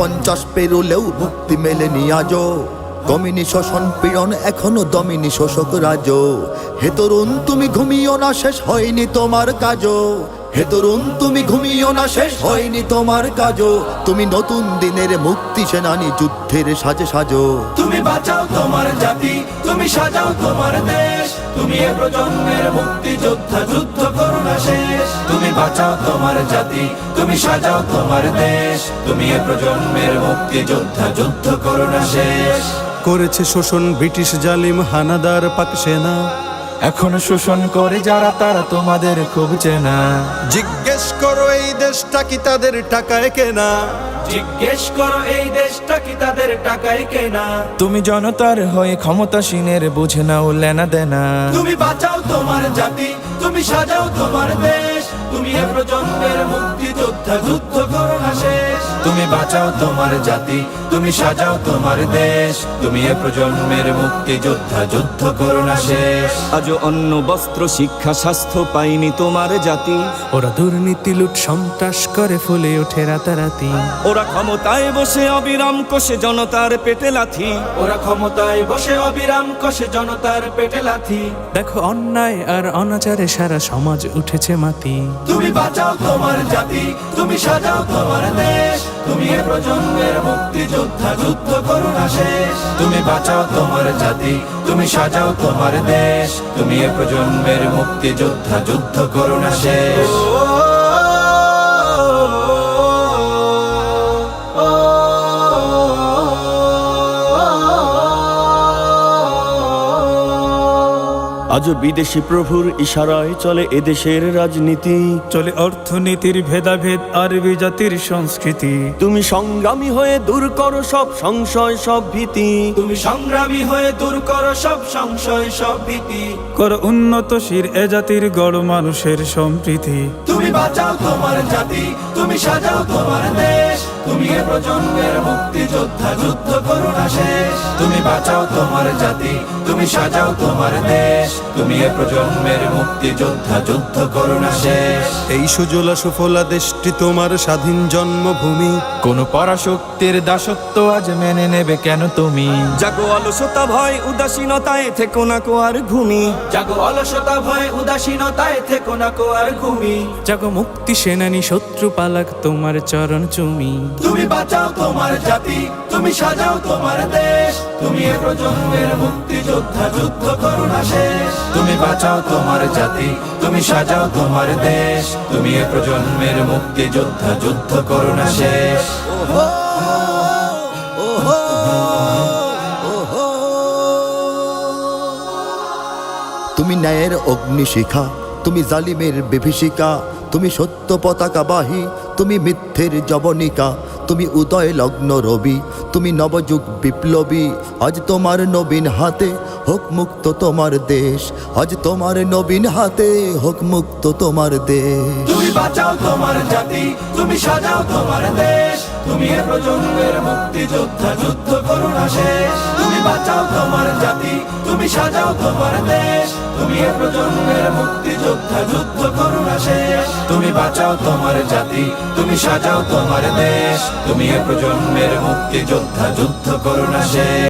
50 পেরুলেও মুক্তি মেলেনি আজো, কমিনি শোষণ পীড়ন এখনো দমিনি শোষক রাজ। হে তরুণ তুমি ঘুমিও না, শেষ হয়নি তোমার কাজও। হে তরুণ তুমি ঘুমিও না, শেষ হয়নি তোমার কাজও। তুমি নতুন দিনের মুক্তি সেনানী, যুদ্ধের সাজে সাজো। তুমি বাঁচাও তোমার জাতি, তুমি সাজাও তোমার দেশ। তুমি এ প্রজন্মের মুক্তি যোদ্ধা, যুদ্ধ করো না শেষ। তুমি বাঁচাও তোমার জাতি, তুমি সাজাও তোমার দেশ। তুমি এ প্রজন্মের মুক্তি যোদ্ধা, যুদ্ধ করো না শেষ। করেছে শোষণ ব্রিটিশ জালিম হানাদার পাক সেনা, এখনো শোষণ করে যারা তারা তোমাদের খুব চেনা। জিজ্ঞেস করো এই দেশটা কি তাদের টাকায় কেনা। জিজ্ঞেস করো এই দেশটা কি তাদের টাকায় কেনা। তুমি জনতার হয়ে ক্ষমতাসীনের বুঝে নাও লেনা দেনা। তুমি বাঁচাও তোমার জাতি, তুমি সাজাও তোমার দেশ। তুমি এ প্রজন্মের মুক্তি যোদ্ধা, যুদ্ধ করো না শেষ। তুমি বাঁচাও তোমার জাতি, তুমি সাজাও তোমার দেশ। তুমি এ প্রজন্মের মুক্তি যোদ্ধা, যুদ্ধ করো না শেষ। আজও অন্ন বস্ত্র শিক্ষা স্বাস্থ্য পাইনি তোমার জাতি। ওরা দুর্নীতি লুট সন্ত্রাস করে ফুলে ওঠে রাতারাতি। ওরা ক্ষমতায় বসে অবিরাম কষে জনতার পেটে লাথি। ওরা ক্ষমতায় বসে অবিরাম কষে জনতার পেটে লাথি। দেখো অন্যায় আর অনাচারে সারা সমাজ উঠেছে মাতি। তুমি বাঁচাও তোমার জাতি, তুমি সাজাও তোমার দেশ। তুমি এ প্রজন্মের মুক্তি যোদ্ধা, যুদ্ধ করো না শেষ। তুমি বাঁচাও তোমার জাতি, তুমি সাজাও তোমার দেশ। তুমি এ প্রজন্মের মুক্তি যোদ্ধা, যুদ্ধ করো না শেষ। আজও বিদেশি প্রভুর ইশারায় চলে এদেশের রাজনীতি। চলে অর্থনীতির ভেদাভেদ আরবি জাতির সংস্কৃতি। তুমি সংগ্রামী হয়ে দূর করো সব সংশয় সব ভীতি। তুমি সংগ্রামী হয়ে দূর করো সব সংশয় সব ভীতি। কর উন্নতশীল এ জাতির গড় মানুষের সম্প্রীতি। তুমি বাঁচাও তোমার জাতি, তুমি সাজাও তোমার দেশ। তুমি এ প্রজন্মের মুক্তি যোদ্ধা, যুদ্ধ করো না শেষ। তুমি বাঁচাও তোমার জাতি, তুমি সাজাও তোমার দেশ। তুমি এ প্রজন্মের মুক্তি যোদ্ধা, যুদ্ধ করো না শেষ। এই সুজলা সুফলা দেশটি তোমার স্বাধীন জন্মভূমি। কোন পরাশক্তির দাসত্ব আজ মেনে নেবে কেন তুমি? জাগো অলসতা ভয় উদাসীনতায় থেকো না কো আর ঘুমি। জাগো অলসতা ভয় উদাসীনতায় থেকো না কো আর ঘুমি। জাগো মুক্তি সেনানী শত্রু পালাক তোমার চরণ চুমি। তুমি বাঁচাও তোমার জাতি, তুমি সাজাও তোমার দেশ। তুমি এ প্রজন্মের মুক্তি যোদ্ধা, যুদ্ধ করো না শেষ। তুমি বাঁচাও তোমার জাতি, তুমি সাজাও তোমার দেশ। তুমি এ প্রজন্মের মুক্তি যোদ্ধা, যুদ্ধ করো না শেষ। তুমি ন্যায়ের অগ্নিশিখা, তুমি জালিমের বিভীষিকা। তুমি সত্য পতাকা বাহী, তুমি মিথ্যের জবনিকা। তুমি উদয় লগ্ন রবি, তুমি নবযুগ বিপ্লবী। আজ তোমার নবীন হাতে হোক মুক্ত তোমার দেশ। আজ তোমার নবীন হাতে হোক মুক্ত তোমার দেশ। তুমি বাঁচাও তোমার জাতি, তুমি সাজাও তোমার দেশ। তুমি এ প্রজন্মের মুক্তি যোদ্ধা, যুদ্ধ করো না শেষ। তুমি বাঁচাও তোমার জাতি, তুমি সাজাও তোমার দেশ। তুমি এ প্রজন্মের মুক্তি যোদ্ধা, যুদ্ধ করো না শেষ। তুমি বাঁচাও তোমার জাতি, তুমি সাজাও তোমার দেশ। তুমি এ প্রজন্মের মুক্তি যোদ্ধা, যুদ্ধ করো না শেষ।